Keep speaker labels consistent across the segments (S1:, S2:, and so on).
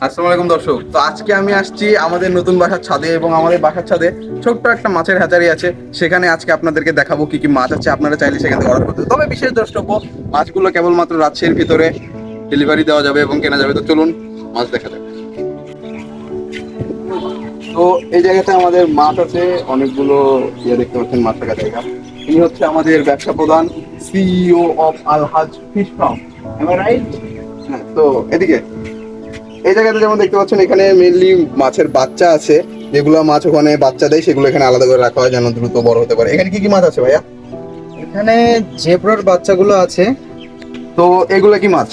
S1: আসসালামু আলাইকুম দর্শক। তো আজকে আমি আসছি আমাদের নতুন বাসার ছাদে, এবং আমাদের বাসার ছাদে ছোট্ট একটা মাছের হ্যাচারি আছে। সেখানে আজকে আপনাদেরকে দেখাবো কি কি মাছ আছে, আপনারা চাইলে সেখান থেকে অর্ডার করতে হবে। তবে বিশেষ দ্রষ্টব্য, মাছগুলো কেবলমাত্র রাজশাহীর ভিতরে ডেলিভারি দেওয়া যাবে এবং কেনা যাবে। তো চলুন মাছ দেখা যাবে। তো এই জায়গাতে আমাদের মাছ আছে অনেকগুলো। দেখতে পাচ্ছেন মাছ থাকা জায়গা। ইনি হচ্ছে আমাদের ব্যবসা প্রধান, CEO of Alhaj fish farm. Am I right? হ্যাঁ, তো এদিকে এই জায়গাতে যেমন দেখতে পাচ্ছেন, এখানে মেইনলি মাছের বাচ্চা আছে। যেগুলো মাছ ওখানে বাচ্চা দেয়, সেগুলো এখানে আলাদা করে রাখা হয় যেন দ্রুত বড় হতে পারে। এখানে কি কি মাছ আছে ভাইয়া?
S2: এখানে জেব্রার বাচ্চাগুলো আছে।
S1: তো এগুলো কি মাছ?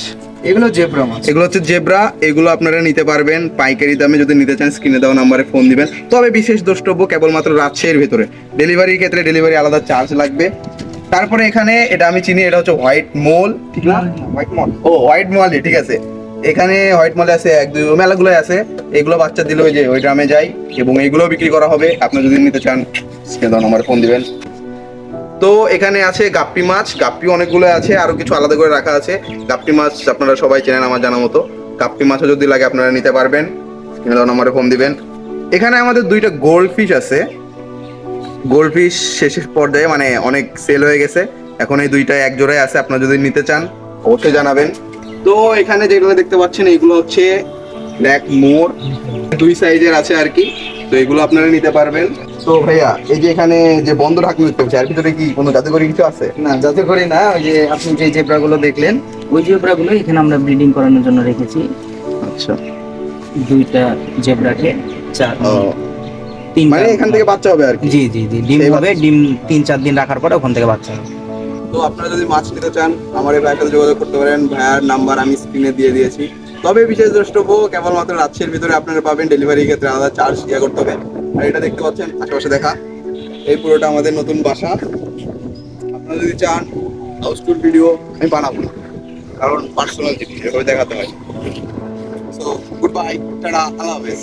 S2: এগুলো জেব্রা মাছ।
S1: এগুলো হচ্ছে জেব্রা। এগুলো আপনারা নিতে পারবেন পাইকারি দামে। যদি নিতে চান স্ক্রিনে দেওয়া নাম্বারে ফোন দিবেন। তবে বিশেষ দ্রষ্টব্য, কেবলমাত্র রাজশাহীর ভেতরে ডেলিভারির ক্ষেত্রে ডেলিভারি আলাদা চার্জ লাগবে। তারপরে এখানে এটা আমি চিনি, এটা হচ্ছে হোয়াইট মোল, ঠিক না? হোয়াইট মল, ও হোয়াইট মলই ঠিক আছে। এখানে হোয়াইট মলে আছে এক দুই মেলাগুলো আছে। এগুলো বাচ্চা দিলে ওই যে ওই গ্রামে যায়, এবং এগুলো বিক্রি করা হবে। আপনি যদি নিতে চান স্ক্রিনে দেওয়া নাম্বারে ফোন দিবেন। তো এখানে আছে গাপ্পি মাছ। গাপ্পি অনেকগুলো আছে, আরো কিছু আলাদা করে রাখা আছে। গাপ্পি মাছ আপনারা সবাই চেনেন আমার জানা মতো। গাপ্পি মাছও যদি লাগে আপনারা নিতে পারবেন, স্ক্রিনে দেওয়া নম্বরে ফোন দিবেন। এখানে আমাদের দুইটা গোল্ড ফিশ আছে। গোল্ড ফিশ শেষের পর্যায়ে, মানে অনেক সেল হয়ে গেছে। এখন এই দুইটা এক জোড়ায় আছে, আপনারা যদি নিতে চান অবশ্যই জানাবেন। তো এখানে যেগুলো দেখতে পাচ্ছেন, এগুলো হচ্ছে ব্ল্যাক মোর, দুই সাইজের আছে আর কি। তো এগুলো আপনারা নিতে পারবেন। তো ভাইয়া, এই যে এখানে যে বন্ধ ঢাকনা দেখতে পাচ্ছি, এর ভিতরে কি কোনো জাদুকরি কিছু আছে?
S2: না, যাতে করি না। ওই যে আপনি যে জেব্রাগুলো দেখলেন, ওই জেব্রাগুলো এখানে আমরা ব্রিডিং করানোর জন্য রেখেছি।
S1: আচ্ছা,
S2: দুইটা জেব্রাকে চার
S1: ও
S2: তিন
S1: মানে এখান থেকে বাচ্চা হবে আর কি?
S2: জি জি জি, ডিম
S1: সেই
S2: হবে। ডিম 3-4 দিন রাখার পরে ওখান থেকে বাচ্চা হবে।
S1: তো আপনারা যদি মাছ নিতে চান, আমার এই ভাইয়ের সাথে যোগাযোগ করতে পারেন। ভাইয়ার নাম্বার আমি স্ক্রিনে দিয়ে দিয়েছি। তবে বিশেষ দ্রষ্টব্য, কেবলমাত্র রাজশাহীর ভিতরে আপনারা পাবেন। ডেলিভারির ক্ষেত্রে আলাদা চার্জ ইয়ে করতে হবে। আর এটা দেখতে পাচ্ছেন আশেপাশে দেখা, এই পুরোটা আমাদের নতুন বাসা। আপনারা যদি চান হাউস ট্যুর ভিডিও আমি বানাবো না, কারণ পার্সোনাল জিনিস এভাবে দেখাতে হয়। সো গুড বাই, টাটা, আল্লাহ হাফেজ।